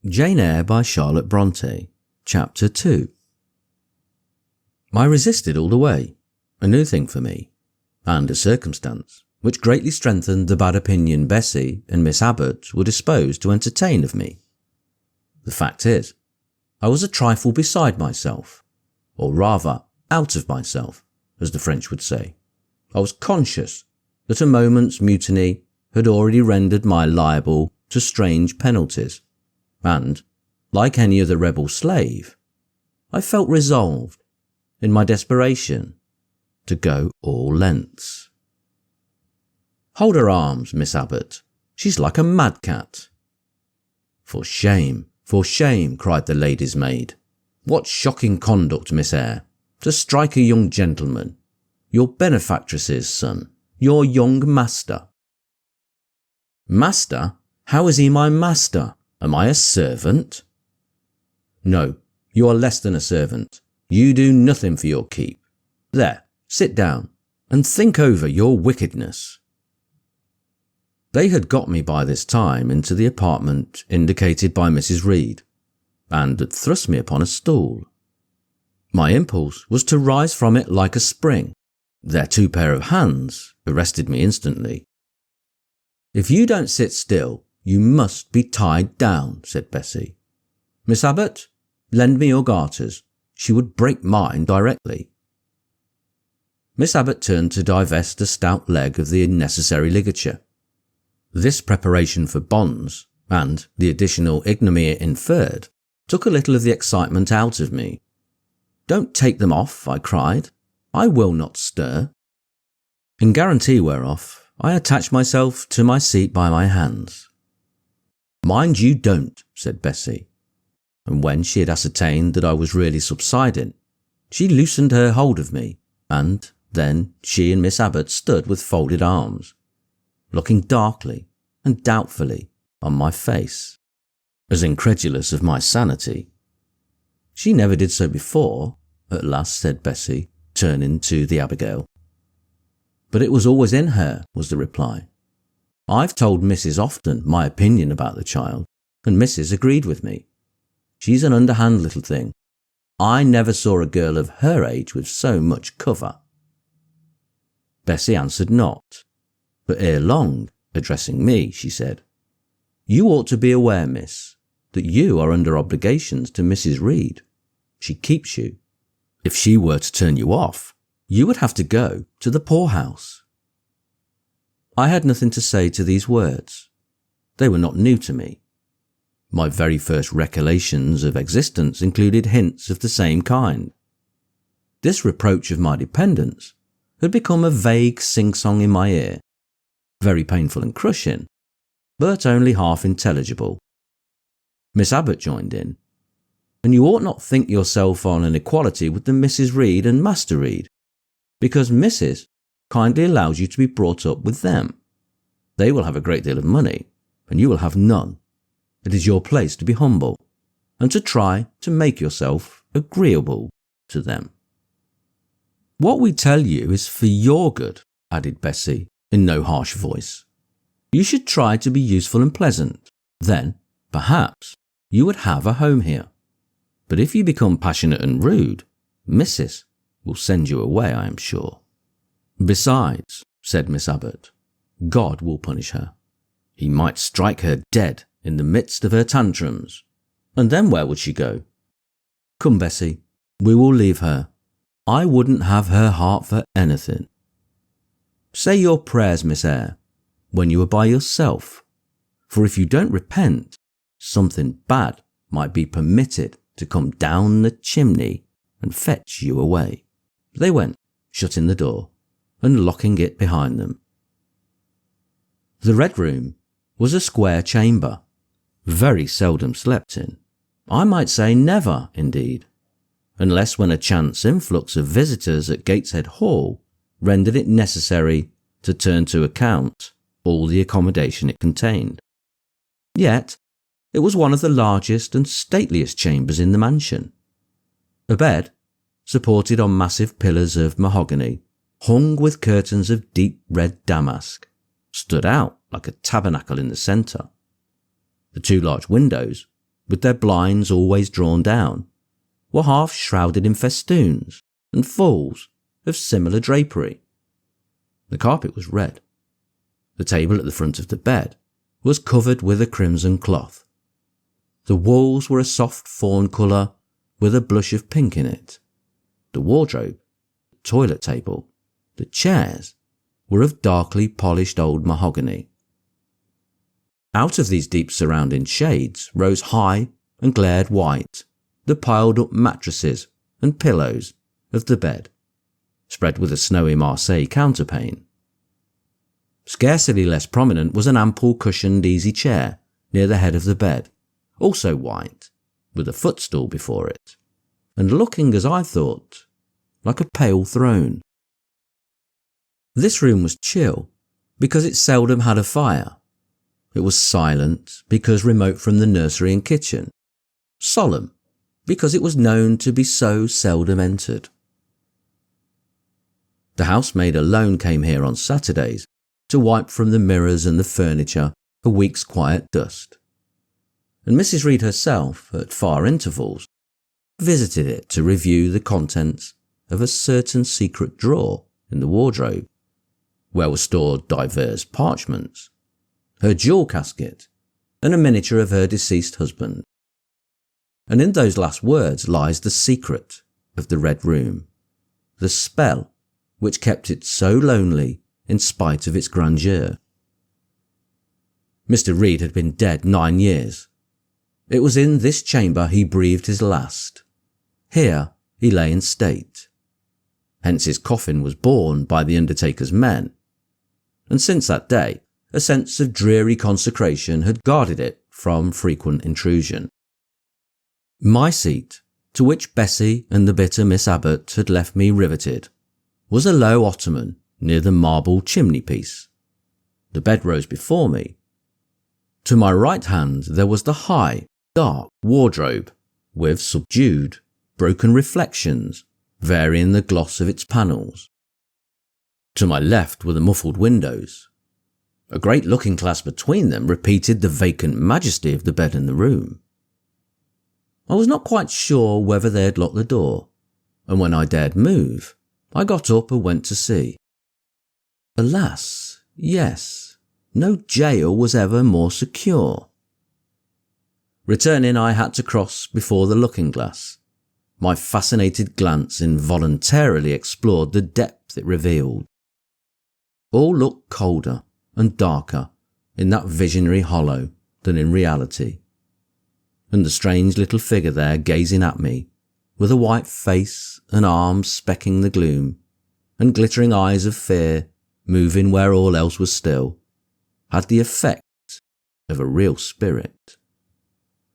Jane Eyre by Charlotte Bronte, Chapter 2. I resisted all the way, a new thing for me, and a circumstance which greatly strengthened the bad opinion Bessie and Miss Abbott were disposed to entertain of me. The fact is, I was a trifle beside myself, or rather out of myself, as the French would say. I was conscious that a moment's mutiny had already rendered me liable to strange penalties, and, like any other rebel slave, I felt resolved, in my desperation, to go all lengths. "Hold her arms, Miss Abbott. She's like a mad cat." For shame, cried the lady's maid. "What shocking conduct, Miss Eyre, to strike a young gentleman, your benefactress's son, your young master." "Master? How is he my master? Am I a servant?" "No, you are less than a servant. You do nothing for your keep. There, sit down, and think over your wickedness." They had got me by this time into the apartment indicated by Mrs. Reed, and had thrust me upon a stool. My impulse was to rise from it like a spring. Their two pair of hands arrested me instantly. "If you don't sit still, you must be tied down," said Bessie. "Miss Abbott, lend me your garters. She would break mine directly." Miss Abbott turned to divest a stout leg of the necessary ligature. This preparation for bonds, and the additional ignominy it inferred, took a little of the excitement out of me. "Don't take them off," I cried. "I will not stir." In guarantee whereof, I attached myself to my seat by my hands. "Mind you don't," said Bessie, and when she had ascertained that I was really subsiding, she loosened her hold of me, and then she and Miss Abbott stood with folded arms, looking darkly and doubtfully on my face, as incredulous of my sanity. "She never did so before," at last said Bessie, turning to the Abigail. "But it was always in her," was the reply. "I've told Mrs. often my opinion about the child, and Mrs. agreed with me. She's an underhand little thing. I never saw a girl of her age with so much cover." Bessie answered not, but ere long, addressing me, she said, "You ought to be aware, miss, that you are under obligations to Mrs. Reed. She keeps you. If she were to turn you off, you would have to go to the poorhouse." I had nothing to say to these words. They were not new to me. My very first recollections of existence included hints of the same kind. This reproach of my dependence had become a vague sing-song in my ear, very painful and crushing, but only half intelligible. Miss Abbott joined in. "And you ought not think yourself on an equality with the Mrs. Reed and Master Reed, because Mrs. kindly allows you to be brought up with them. They will have a great deal of money, and you will have none. It is your place to be humble, and to try to make yourself agreeable to them." "What we tell you is for your good," added Bessie, in no harsh voice. "You should try to be useful and pleasant. Then, perhaps, you would have a home here. But if you become passionate and rude, Mrs. will send you away, I am sure." "Besides," said Miss Abbott, "God will punish her. He might strike her dead in the midst of her tantrums, and then where would she go? Come, Bessie, we will leave her. I wouldn't have her heart for anything. Say your prayers, Miss Eyre, when you are by yourself, for if you don't repent, something bad might be permitted to come down the chimney and fetch you away." They went, shutting the door and locking it behind them. The Red Room was a square chamber, very seldom slept in. I might say never, indeed, unless when a chance influx of visitors at Gateshead Hall rendered it necessary to turn to account all the accommodation it contained. Yet, it was one of the largest and stateliest chambers in the mansion. A bed, supported on massive pillars of mahogany, hung with curtains of deep red damask, stood out like a tabernacle in the centre. The two large windows, with their blinds always drawn down, were half shrouded in festoons and falls of similar drapery. The carpet was red. The table at the front of the bed was covered with a crimson cloth. The walls were a soft fawn colour with a blush of pink in it. The wardrobe, the toilet table, the chairs were of darkly polished old mahogany. Out of these deep surrounding shades rose high and glared white the piled up mattresses and pillows of the bed, spread with a snowy Marseille counterpane. Scarcely less prominent was an ample cushioned easy chair near the head of the bed, also white, with a footstool before it, and looking, as I thought, like a pale throne. This room was chill because it seldom had a fire. It was silent because remote from the nursery and kitchen, solemn because it was known to be so seldom entered. The housemaid alone came here on Saturdays to wipe from the mirrors and the furniture a week's quiet dust, and Mrs. Reed herself, at far intervals, visited it to review the contents of a certain secret drawer in the wardrobe, where were stored divers parchments, her jewel casket, and a miniature of her deceased husband. And in those last words lies the secret of the Red Room, the spell which kept it so lonely in spite of its grandeur. Mr. Reed had been dead 9 years. It was in this chamber he breathed his last. Here he lay in state. Hence his coffin was borne by the undertaker's men, and since that day a sense of dreary consecration had guarded it from frequent intrusion. My seat, to which Bessie and the bitter Miss Abbott had left me riveted, was a low ottoman near the marble chimney-piece. The bed rose before me. To my right hand there was the high, dark wardrobe, with subdued, broken reflections varying the gloss of its panels. To my left were the muffled windows. A great looking-glass between them repeated the vacant majesty of the bed and the room. I was not quite sure whether they had locked the door, and when I dared move, I got up and went to see. Alas, yes, no jail was ever more secure. Returning, I had to cross before the looking-glass. My fascinated glance involuntarily explored the depth it revealed. All looked colder and darker in that visionary hollow than in reality, and the strange little figure there gazing at me, with a white face and arms specking the gloom, and glittering eyes of fear moving where all else was still, had the effect of a real spirit.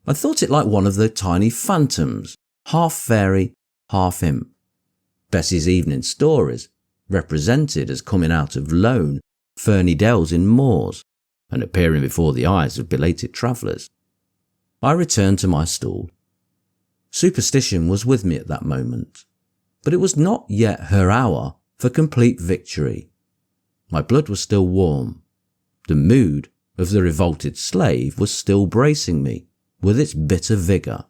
I thought it like one of the tiny phantoms, half fairy, half imp, Bessie's evening stories, represented as coming out of lone, ferny dells in moors, and appearing before the eyes of belated travellers. I returned to my stool. Superstition was with me at that moment, but it was not yet her hour for complete victory. My blood was still warm. The mood of the revolted slave was still bracing me with its bitter vigour.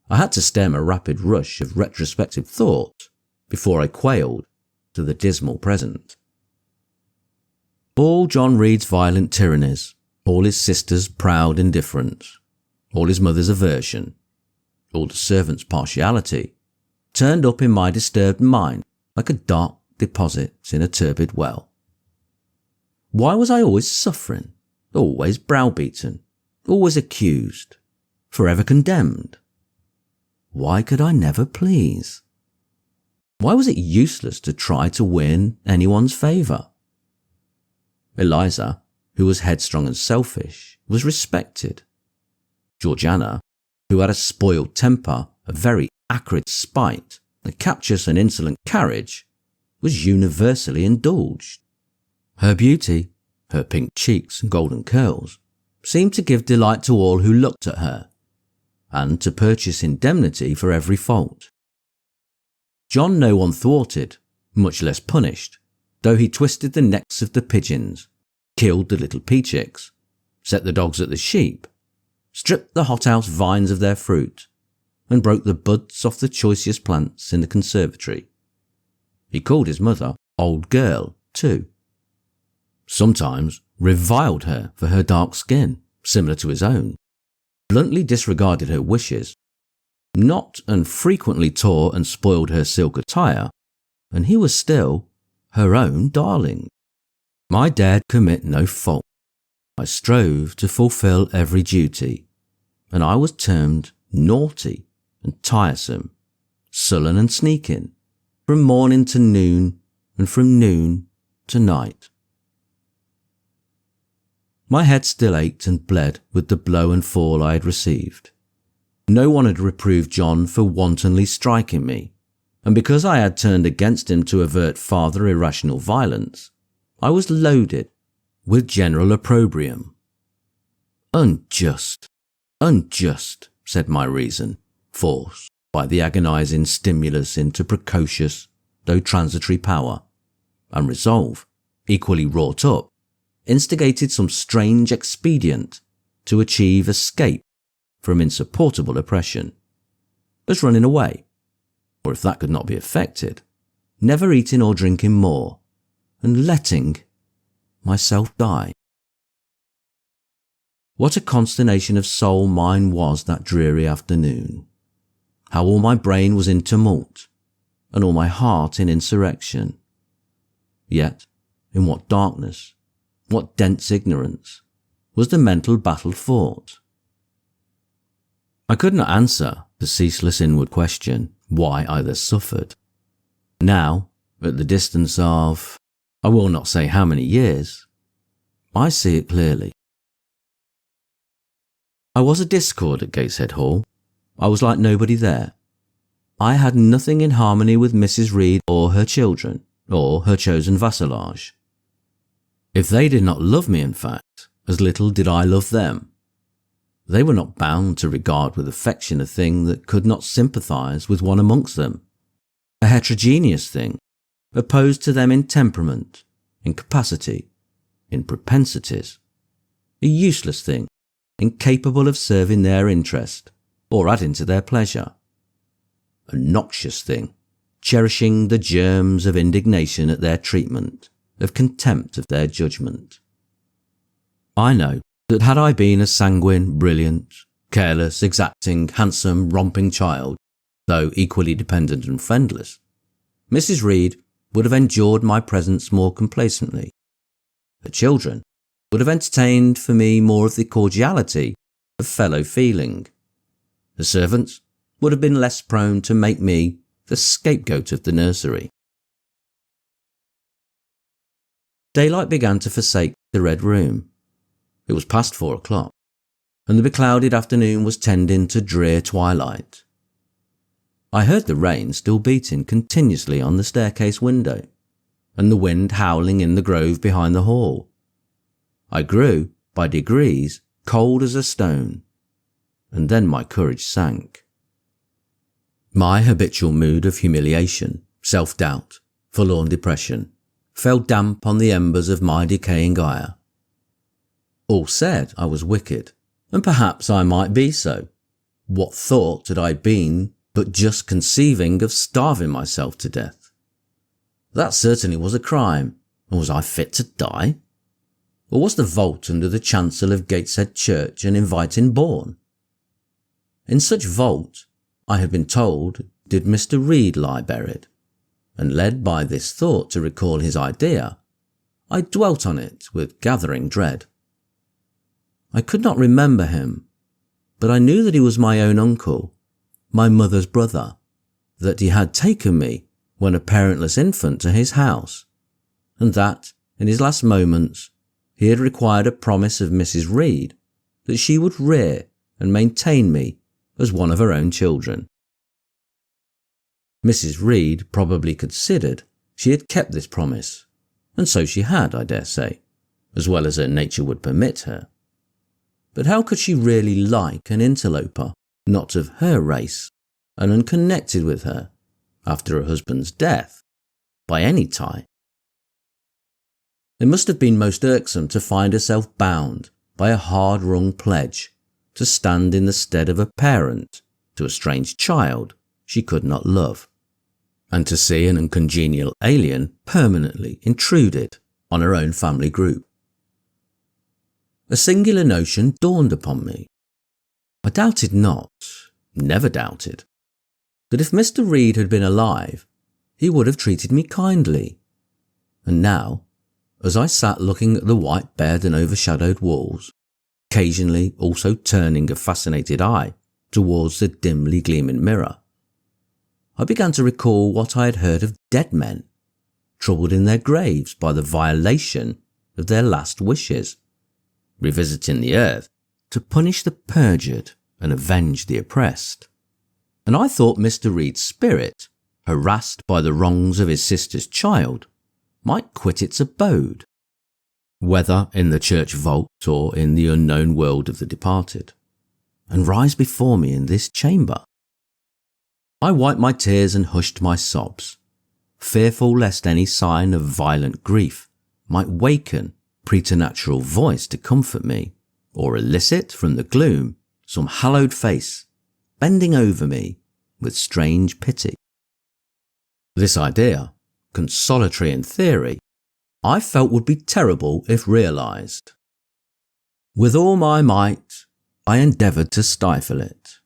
I had to stem a rapid rush of retrospective thought before I quailed to the dismal present. All John Reed's violent tyrannies, all his sister's proud indifference, all his mother's aversion, all the servant's partiality, turned up in my disturbed mind like a dark deposit in a turbid well. Why was I always suffering, always browbeaten, always accused, forever condemned? Why could I never please? Why was it useless to try to win anyone's favour? Eliza, who was headstrong and selfish, was respected. Georgiana, who had a spoiled temper, a very acrid spite, a captious and insolent carriage, was universally indulged. Her beauty, her pink cheeks and golden curls, seemed to give delight to all who looked at her, and to purchase indemnity for every fault. John no one thwarted, much less punished, though he twisted the necks of the pigeons, killed the little pea-chicks, set the dogs at the sheep, stripped the hothouse vines of their fruit, and broke the buds off the choicest plants in the conservatory. He called his mother old girl, too. Sometimes reviled her for her dark skin, similar to his own, bluntly disregarded her wishes, not unfrequently tore and spoiled her silk attire, and he was still her own darling. I dared commit no fault. I strove to fulfill every duty, and I was termed naughty and tiresome, sullen and sneaking, from morning to noon and from noon to night. My head still ached and bled with the blow and fall I had received. No one had reproved John for wantonly striking me, and because I had turned against him to avert farther irrational violence, I was loaded with general opprobrium. Unjust, unjust, said my reason, forced by the agonizing stimulus into precocious, though transitory power, and resolve, equally wrought up, instigated some strange expedient to achieve escape from insupportable oppression, as running away, or if that could not be effected, never eating or drinking more, and letting myself die. What a consternation of soul mine was that dreary afternoon. How all my brain was in tumult, and all my heart in insurrection. Yet, in what darkness, what dense ignorance, was the mental battle fought? I could not answer the ceaseless inward question why I thus suffered. Now, at the distance of, I will not say how many years, I see it clearly. I was a discord at Gateshead Hall. I was like nobody there. I had nothing in harmony with Mrs. Reed or her children, or her chosen vassalage. If they did not love me, in fact, as little did I love them. They were not bound to regard with affection a thing that could not sympathise with one amongst them, a heterogeneous thing, opposed to them in temperament, in capacity, in propensities, a useless thing, incapable of serving their interest or adding to their pleasure, a noxious thing, cherishing the germs of indignation at their treatment, of contempt of their judgment. I know that had I been a sanguine, brilliant, careless, exacting, handsome, romping child, though equally dependent and friendless, Mrs. Reed would have endured my presence more complacently. Her children would have entertained for me more of the cordiality of fellow feeling. The servants would have been less prone to make me the scapegoat of the nursery. Daylight began to forsake the Red Room. It was past 4 o'clock, and the beclouded afternoon was tending to drear twilight. I heard the rain still beating continuously on the staircase window, and the wind howling in the grove behind the hall. I grew, by degrees, cold as a stone, and then my courage sank. My habitual mood of humiliation, self-doubt, forlorn depression, fell damp on the embers of my decaying ire. All said I was wicked, and perhaps I might be so. What thought had I been but just conceiving of starving myself to death? That certainly was a crime, and was I fit to die? Or was the vault under the chancel of Gateshead Church an inviting bourne? In such vault, I had been told, did Mr. Reed lie buried, and led by this thought to recall his idea, I dwelt on it with gathering dread. I could not remember him, but I knew that he was my own uncle, my mother's brother, that he had taken me when a parentless infant to his house, and that, in his last moments, he had required a promise of Mrs. Reed that she would rear and maintain me as one of her own children. Mrs. Reed probably considered she had kept this promise, and so she had, I dare say, as well as her nature would permit her. But how could she really like an interloper, not of her race, and unconnected with her, after her husband's death, by any tie? It must have been most irksome to find herself bound by a hard-wrung pledge, to stand in the stead of a parent to a strange child she could not love, and to see an uncongenial alien permanently intruded on her own family group. A singular notion dawned upon me. I doubted not, never doubted, that if Mr. Reed had been alive, he would have treated me kindly. And now, as I sat looking at the white bed and overshadowed walls, occasionally also turning a fascinated eye towards the dimly gleaming mirror, I began to recall what I had heard of dead men, troubled in their graves by the violation of their last wishes, revisiting the earth to punish the perjured and avenge the oppressed. And I thought Mr. Reed's spirit, harassed by the wrongs of his sister's child, might quit its abode, whether in the church vault or in the unknown world of the departed, and rise before me in this chamber. I wiped my tears and hushed my sobs, fearful lest any sign of violent grief might waken preternatural voice to comfort me, or elicit from the gloom some hallowed face bending over me with strange pity. This idea, consolatory in theory, I felt would be terrible if realised. With all my might, I endeavoured to stifle it.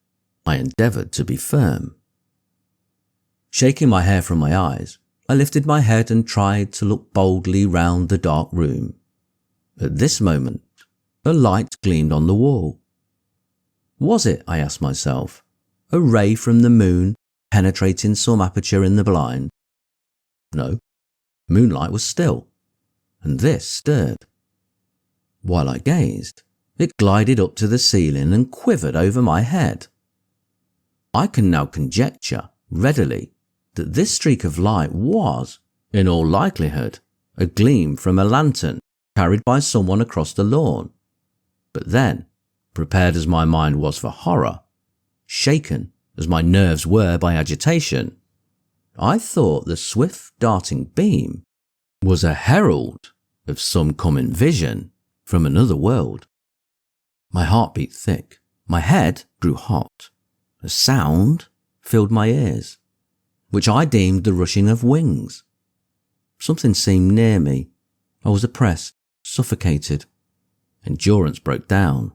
I endeavoured to be firm. Shaking my hair from my eyes, I lifted my head and tried to look boldly round the dark room. At this moment, a light gleamed on the wall. Was it, I asked myself, a ray from the moon penetrating some aperture in the blind? No, moonlight was still, and this stirred. While I gazed, it glided up to the ceiling and quivered over my head. I can now conjecture readily that this streak of light was, in all likelihood, a gleam from a lantern carried by someone across the lawn. But then, prepared as my mind was for horror, shaken as my nerves were by agitation, I thought the swift darting beam was a herald of some coming vision from another world. My heart beat thick, my head grew hot, a sound filled my ears, which I deemed the rushing of wings. Something seemed near me. I was oppressed, suffocated. Endurance broke down.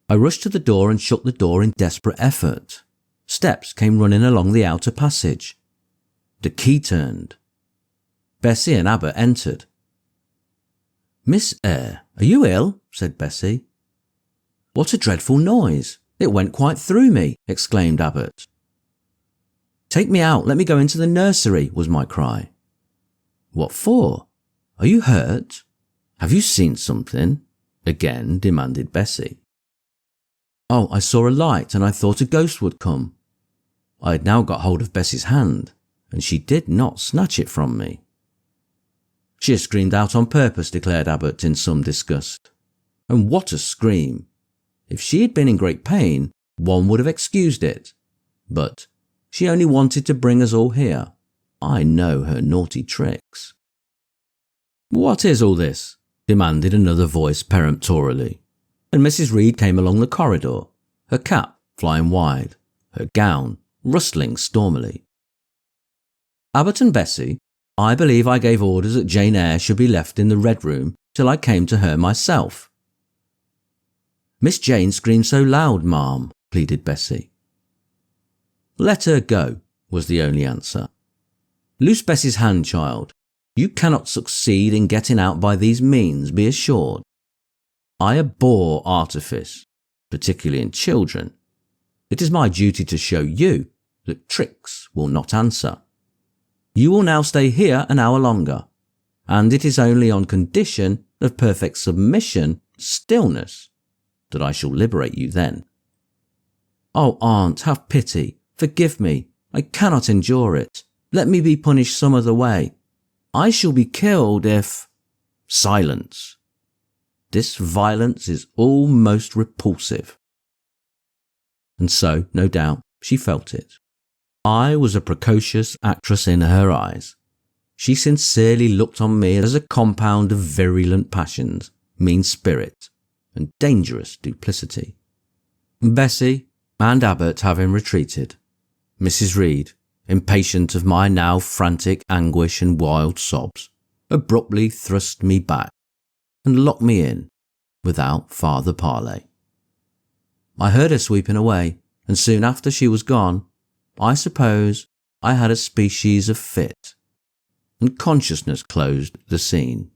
I rushed to the door and shut the door in desperate effort. Steps came running along the outer passage. The key turned. Bessie and Abbott entered. "Miss Eyre, are you ill?" said Bessie. "What a dreadful noise! It went quite through me," exclaimed Abbott. "Take me out, let me go into the nursery," was my cry. "What for? Are you hurt? Have you seen something?" again demanded Bessie. "Oh, I saw a light and I thought a ghost would come." I had now got hold of Bessie's hand, and she did not snatch it from me. "She has screamed out on purpose," declared Abbott in some disgust. And what a scream! If she had been in great pain, one would have excused it. But she only wanted to bring us all here. I know her naughty tricks. "What is all this?" demanded another voice peremptorily, and Mrs. Reed came along the corridor, her cap flying wide, her gown rustling stormily. "Abbott and Bessie, I believe I gave orders that Jane Eyre should be left in the Red Room till I came to her myself." "Miss Jane screamed so loud, ma'am," pleaded Bessie. "Let her go," was the only answer. "Loose Bessie's hand, child. You cannot succeed in getting out by these means, be assured. I abhor artifice, particularly in children. It is my duty to show you that tricks will not answer. You will now stay here an hour longer, and it is only on condition of perfect submission, stillness, that I shall liberate you then." "Oh, aunt, have pity. Forgive me. I cannot endure it. Let me be punished some other way. I shall be killed if—" "Silence. This violence is almost repulsive." And so, no doubt, she felt it. I was a precocious actress in her eyes. She sincerely looked on me as a compound of virulent passions, mean spirit, and dangerous duplicity. Bessie and Abbot having retreated, Mrs. Reed, impatient of my now frantic anguish and wild sobs, abruptly thrust me back and locked me in without farther parley. I heard her sweeping away, and soon after she was gone, I suppose I had a species of fit, and consciousness closed the scene.